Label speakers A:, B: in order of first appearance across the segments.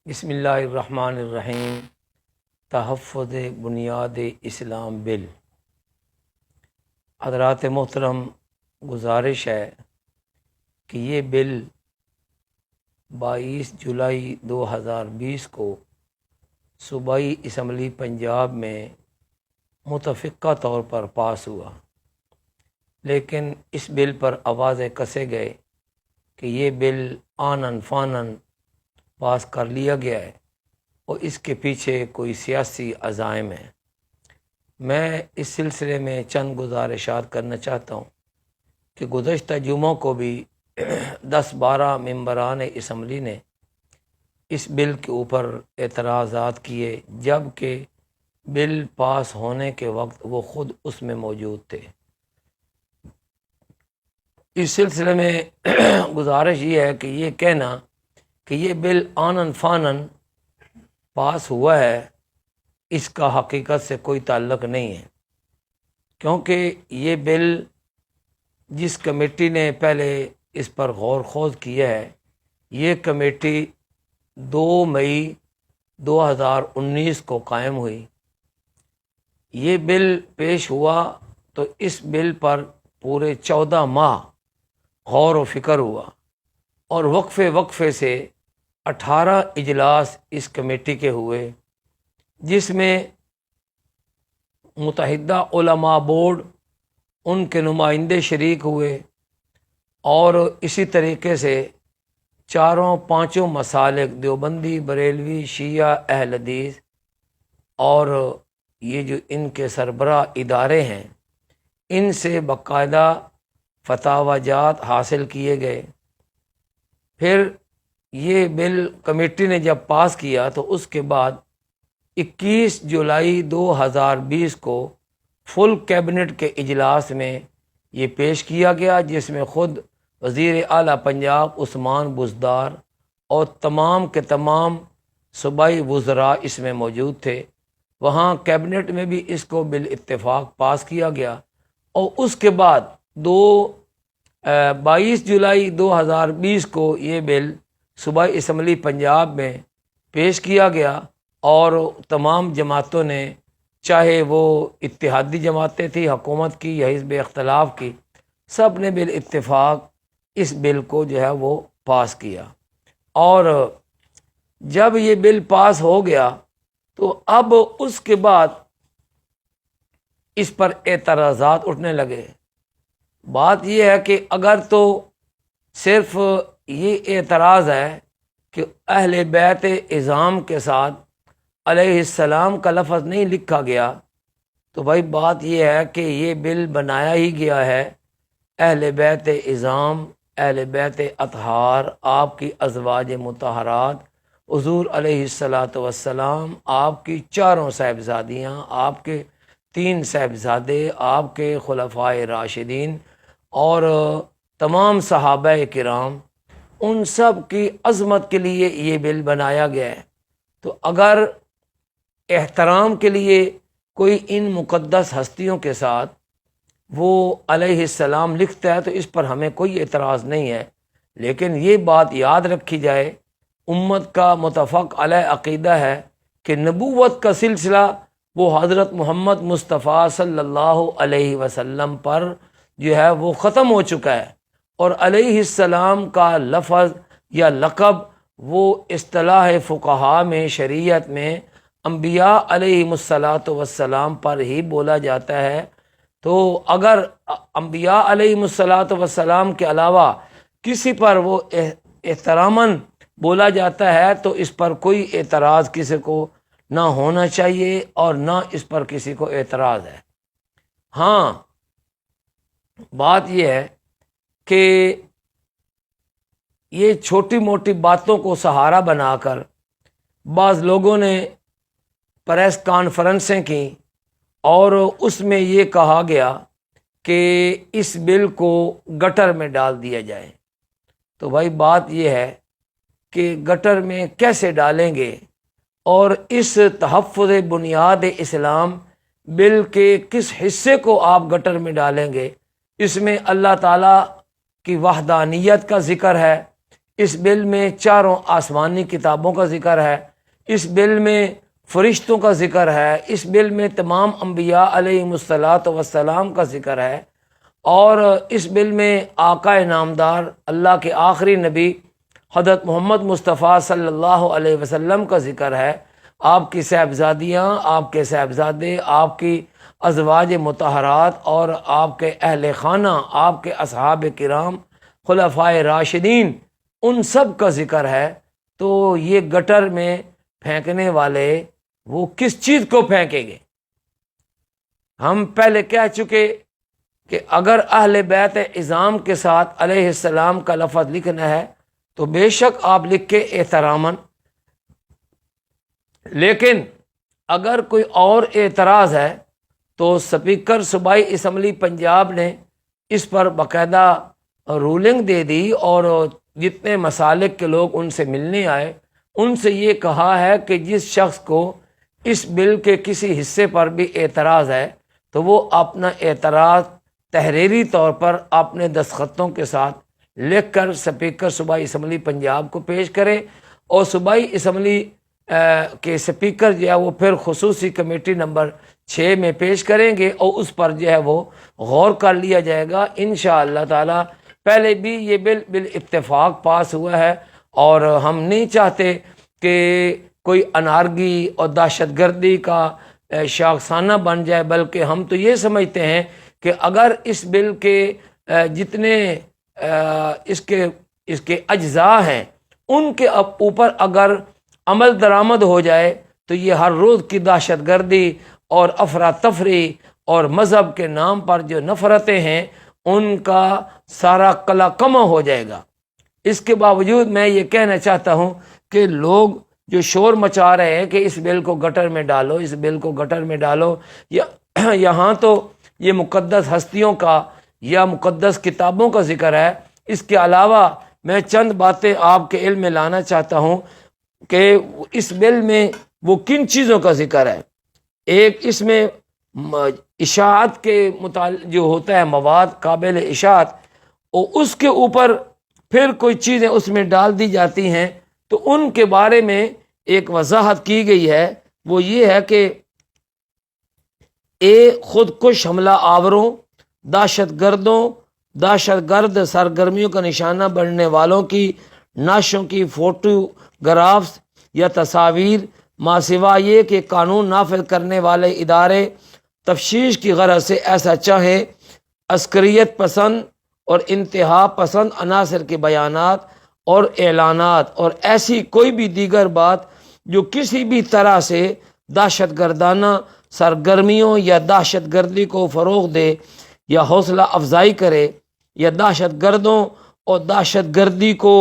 A: بسم اللہ الرحمن الرحیم۔ تحفظ بنیاد اسلام بل۔ حضرات محترم، گزارش ہے کہ یہ بل 22 جولائی 2020 کو صوبائی اسمبلی پنجاب میں متفقہ طور پر پاس ہوا، لیکن اس بل پر آوازیں کسے گئے کہ یہ بل آنن فانن پاس کر لیا گیا ہے اور اس کے پیچھے کوئی سیاسی عزائم ہے۔ میں اس سلسلے میں چند گزارشات کرنا چاہتا ہوں کہ گزشتہ جمعوں کو بھی 10-12 ممبران اسمبلی نے اس بل کے اوپر اعتراضات کیے، جب کہ بل پاس ہونے کے وقت وہ خود اس میں موجود تھے۔ اس سلسلے میں گزارش یہ ہے کہ یہ کہنا کہ یہ بل آنن فانن پاس ہوا ہے، اس کا حقیقت سے کوئی تعلق نہیں ہے، کیونکہ یہ بل جس کمیٹی نے پہلے اس پر غور خوض کیا ہے، یہ کمیٹی 2 مئی 2019 کو قائم ہوئی۔ یہ بل پیش ہوا تو اس بل پر پورے 14 ماہ غور و فکر ہوا اور وقفے سے 18 اجلاس اس کمیٹی کے ہوئے، جس میں متحدہ علماء بورڈ ان کے نمائندے شریک ہوئے اور اسی طریقے سے 4-5 مسالک دیوبندی، بریلوی، شیعہ، اہل حدیث اور یہ جو ان کے سربراہ ادارے ہیں، ان سے باقاعدہ فتاوی جات حاصل کیے گئے۔ پھر یہ بل کمیٹی نے جب پاس کیا تو اس کے بعد 21 جولائی 2020 کو فل کیبنٹ کے اجلاس میں یہ پیش کیا گیا، جس میں خود وزیر اعلیٰ پنجاب عثمان بزدار اور تمام کے تمام صوبائی وزراء اس میں موجود تھے۔ وہاں کیبنٹ میں بھی اس کو بال اتفاق پاس کیا گیا اور اس کے بعد 22 جولائی 2020 کو یہ بل صوبائی اسمبلی پنجاب میں پیش کیا گیا اور تمام جماعتوں نے، چاہے وہ اتحادی جماعتیں تھیں حکومت کی یا حزب اختلاف کی، سب نے بال اتفاق اس بل کو جو ہے وہ پاس کیا۔ اور جب یہ بل پاس ہو گیا تو اب اس کے بعد اس پر اعتراضات اٹھنے لگے۔ بات یہ ہے کہ اگر تو صرف یہ اعتراض ہے کہ اہل بیت اعظام کے ساتھ علیہ السلام کا لفظ نہیں لکھا گیا، تو بھائی بات یہ ہے کہ یہ بل بنایا ہی گیا ہے اہل بیت اعظام، اہل بیت اطہار، آپ کی ازواج مطہرات، حضور علیہ السلام، آپ کی 4 صاحبزادیاں، آپ کے 3 صاحبزادے، آپ کے خلفائے راشدین اور تمام صحابہ کرام، ان سب کی عظمت کے لیے یہ بل بنایا گیا ہے۔ تو اگر احترام کے لیے کوئی ان مقدس ہستیوں کے ساتھ وہ علیہ السلام لکھتا ہے تو اس پر ہمیں کوئی اعتراض نہیں ہے، لیکن یہ بات یاد رکھی جائے، امت کا متفق علیہ عقیدہ ہے کہ نبوت کا سلسلہ وہ حضرت محمد مصطفیٰ صلی اللہ علیہ وسلم پر جو ہے وہ ختم ہو چکا ہے، اور علیہ السلام کا لفظ یا لقب وہ اصطلاح فقہاء میں، شریعت میں انبیاء علیہ السلام پر ہی بولا جاتا ہے۔ تو اگر انبیاء علیہ السلام کے علاوہ کسی پر وہ احتراماً بولا جاتا ہے تو اس پر کوئی اعتراض کسی کو نہ ہونا چاہیے اور نہ اس پر کسی کو اعتراض ہے۔ ہاں، بات یہ ہے کہ یہ چھوٹی موٹی باتوں کو سہارا بنا کر بعض لوگوں نے پریس کانفرنسیں کی اور اس میں یہ کہا گیا کہ اس بل کو گٹر میں ڈال دیا جائے۔ تو بھائی بات یہ ہے کہ گٹر میں کیسے ڈالیں گے، اور اس تحفظ بنیاد اسلام بل کے کس حصے کو آپ گٹر میں ڈالیں گے؟ اس میں اللہ تعالیٰ کی وحدانیت کا ذکر ہے، اس بل میں چاروں آسمانی کتابوں کا ذکر ہے، اس بل میں فرشتوں کا ذکر ہے، اس بل میں تمام انبیاء علیہم الصلاۃ والسلام کا ذکر ہے، اور اس بل میں آقا نامدار اللہ کے آخری نبی حضرت محمد مصطفیٰ صلی اللہ علیہ وسلم کا ذکر ہے، آپ کی صاحبزادیاں، آپ کے صاحبزادے، آپ کی ازواج مطہرات اور آپ کے اہل خانہ، آپ کے اصحاب کرام، خلفائے راشدین، ان سب کا ذکر ہے۔ تو یہ گٹر میں پھینکنے والے وہ کس چیز کو پھینکیں گے؟ ہم پہلے کہہ چکے کہ اگر اہل بیت اعظام کے ساتھ علیہ السلام کا لفظ لکھنا ہے تو بے شک آپ لکھ کے احتراماً، لیکن اگر کوئی اور اعتراض ہے تو اسپیکر صوبائی اسمبلی پنجاب نے اس پر باقاعدہ رولنگ دے دی، اور جتنے مسالک کے لوگ ان سے ملنے آئے ان سے یہ کہا ہے کہ جس شخص کو اس بل کے کسی حصے پر بھی اعتراض ہے تو وہ اپنا اعتراض تحریری طور پر اپنے دستخطوں کے ساتھ لکھ کر اسپیکر صوبائی اسمبلی پنجاب کو پیش کرے، اور صوبائی اسمبلی کے اسپیکر جو ہے وہ پھر خصوصی کمیٹی نمبر 6 میں پیش کریں گے، اور اس پر جو ہے وہ غور کر لیا جائے گا انشاءاللہ تعالی۔ پہلے بھی یہ بل بالاتفاق پاس ہوا ہے، اور ہم نہیں چاہتے کہ کوئی انارگی اور دہشت گردی کا شاخسانہ بن جائے، بلکہ ہم تو یہ سمجھتے ہیں کہ اگر اس بل کے جتنے اس کے اجزاء ہیں ان کے اوپر اگر عمل درآمد ہو جائے تو یہ ہر روز کی دہشت گردی اور افراتفری اور مذہب کے نام پر جو نفرتیں ہیں ان کا سارا قلع کم ہو جائے گا۔ اس کے باوجود میں یہ کہنا چاہتا ہوں کہ لوگ جو شور مچا رہے ہیں کہ اس بل کو گٹر میں ڈالو، اس بل کو گٹر میں ڈالو، یہاں تو یہ مقدس ہستیوں کا یا مقدس کتابوں کا ذکر ہے۔ اس کے علاوہ میں چند باتیں آپ کے علم میں لانا چاہتا ہوں کہ اس بل میں وہ کن چیزوں کا ذکر ہے۔ ایک اس میں اشاعت کے متعلق جو ہوتا ہے مواد قابل اشاعت، اور اس کے اوپر پھر کوئی چیزیں اس میں ڈال دی جاتی ہیں، تو ان کے بارے میں ایک وضاحت کی گئی ہے۔ وہ یہ ہے کہ خودکش حملہ آوروں، دہشت گردوں، دہشت گرد سرگرمیوں کا نشانہ بننے والوں کی نعشوں کی فوٹوگرافز یا تصاویر ما سوا یہ کہ قانون نافذ کرنے والے ادارے تفشیش کی غرض سے ایسا چاہیں، عسکریت پسند اور انتہا پسند عناصر کے بیانات اور اعلانات اور ایسی کوئی بھی دیگر بات جو کسی بھی طرح سے دہشت گردانہ سرگرمیوں یا دہشت گردی کو فروغ دے یا حوصلہ افزائی کرے، یا دہشت گردوں اور دہشت گردی کو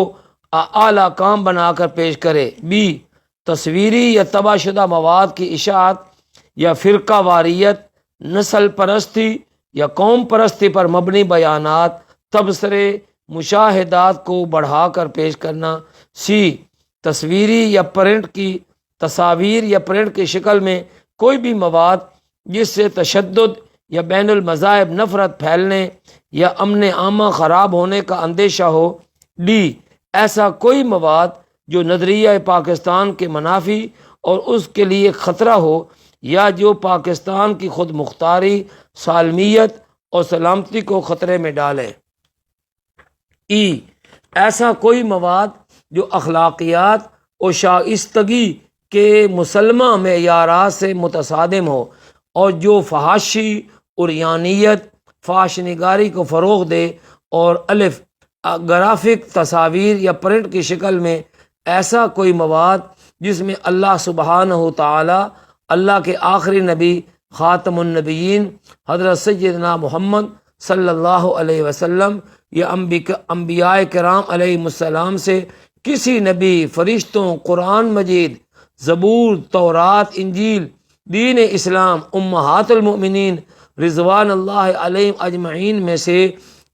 A: اعلیٰ کام بنا کر پیش کرے۔ تصویری یا تباہ شدہ مواد کی اشاعت یا فرقہ واریت، نسل پرستی یا قوم پرستی پر مبنی بیانات، تبصرے، مشاہدات کو بڑھا کر پیش کرنا۔ تصویری یا پرنٹ کی تصاویر یا پرنٹ کی شکل میں کوئی بھی مواد جس سے تشدد یا بین المذاہب نفرت پھیلنے یا امن عامہ خراب ہونے کا اندیشہ ہو۔ ایسا کوئی مواد جو نظریہ پاکستان کے منافی اور اس کے لیے خطرہ ہو، یا جو پاکستان کی خود مختاری، سالمیت اور سلامتی کو خطرے میں ڈالے۔ ایسا کوئی مواد جو اخلاقیات اور شائستگی کے مسلمہ معیارات سے متصادم ہو، اور جو فحاشی، عریانیت، فحش نگاری کو فروغ دے، اور گرافک تصاویر یا پرنٹ کی شکل میں ایسا کوئی مواد جس میں اللہ سبحانہ تعالی، اللہ کے آخری نبی خاتم النبیین حضرت سیدنا محمد صلی اللہ علیہ وسلم یا انبیاء کرام علیہ السلام سے کسی نبی، فرشتوں، قرآن مجید، زبور، تورات، انجیل، دین اسلام، امہات المؤمنین رضوان اللہ علیہم اجمعین میں سے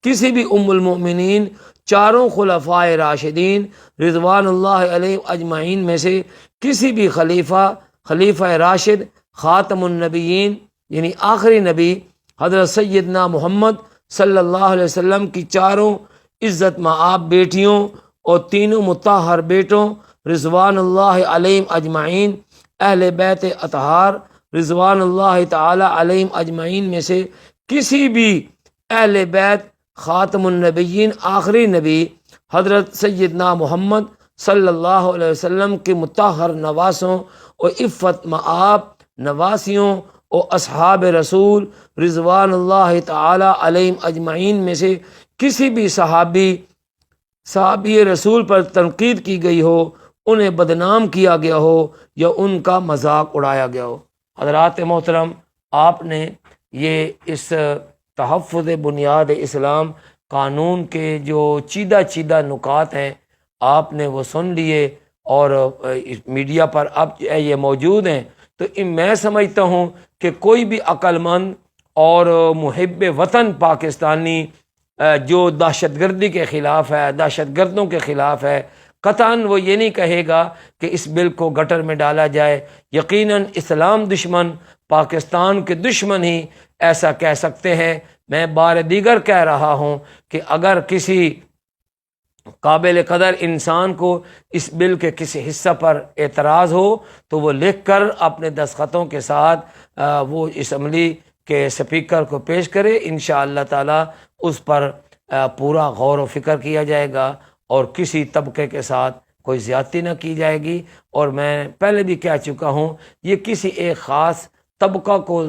A: کسی بھی ام المؤمنین، چاروں خلفائے راشدین رضوان اللہ علیہم اجمعین میں سے کسی بھی خلیفہ راشد خاتم النبیین یعنی آخری نبی حضرت سیدنا محمد صلی اللہ علیہ وسلم کی چاروں عزت مآب بیٹیوں اور تینوں مطہر بیٹوں رضوان اللہ علیہم اجمعین، اہل بیت اطہار رضوان اللہ تعالی علیہم اجمعین میں سے کسی بھی اہل بیت خاتم النبیین آخری نبی حضرت سیدنا محمد صلی اللہ علیہ وسلم کے مطہر نواسوں اور عفت مآب نواسیوں اور اصحاب رسول رضوان اللہ تعالی علیہم اجمعین میں سے کسی بھی صحابی رسول پر تنقید کی گئی ہو، انہیں بدنام کیا گیا ہو یا ان کا مذاق اڑایا گیا ہو۔ حضرات محترم، آپ نے یہ اس تحفظ بنیاد اسلام قانون کے جو چیدہ نکات ہیں آپ نے وہ سن لیے اور میڈیا پر اب یہ موجود ہیں، تو میں سمجھتا ہوں کہ کوئی بھی عقل مند اور محب وطن پاکستانی جو دہشت گردی کے خلاف ہے، دہشت گردوں کے خلاف ہے، قطعاً وہ یہ نہیں کہے گا کہ اس بل کو گٹر میں ڈالا جائے۔ یقیناً اسلام دشمن، پاکستان کے دشمن ہی ایسا کہہ سکتے ہیں۔ میں بار دیگر کہہ رہا ہوں کہ اگر کسی قابل قدر انسان کو اس بل کے کسی حصہ پر اعتراض ہو تو وہ لکھ کر اپنے دستخطوں کے ساتھ وہ اسمبلی کے سپیکر کو پیش کرے، انشاءاللہ تعالی اس پر پورا غور و فکر کیا جائے گا اور کسی طبقے کے ساتھ کوئی زیادتی نہ کی جائے گی۔ اور میں پہلے بھی کہہ چکا ہوں، یہ کسی ایک خاص طبقہ کو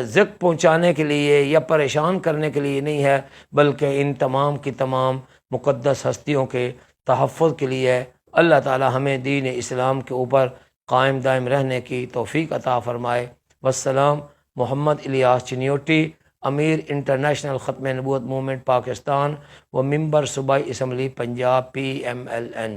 A: ذک پہنچانے کے لیے یا پریشان کرنے کے لیے نہیں ہے، بلکہ ان تمام کی تمام مقدس ہستیوں کے تحفظ کے لیے ہے۔ اللہ تعالی ہمیں دین اسلام کے اوپر قائم دائم رہنے کی توفیق عطا فرمائے۔ والسلام۔ محمد الیاس چنیوٹی، امیر انٹرنیشنل ختم نبوت موومنٹ پاکستان و ممبر صوبائی اسمبلی پنجاب PMLN۔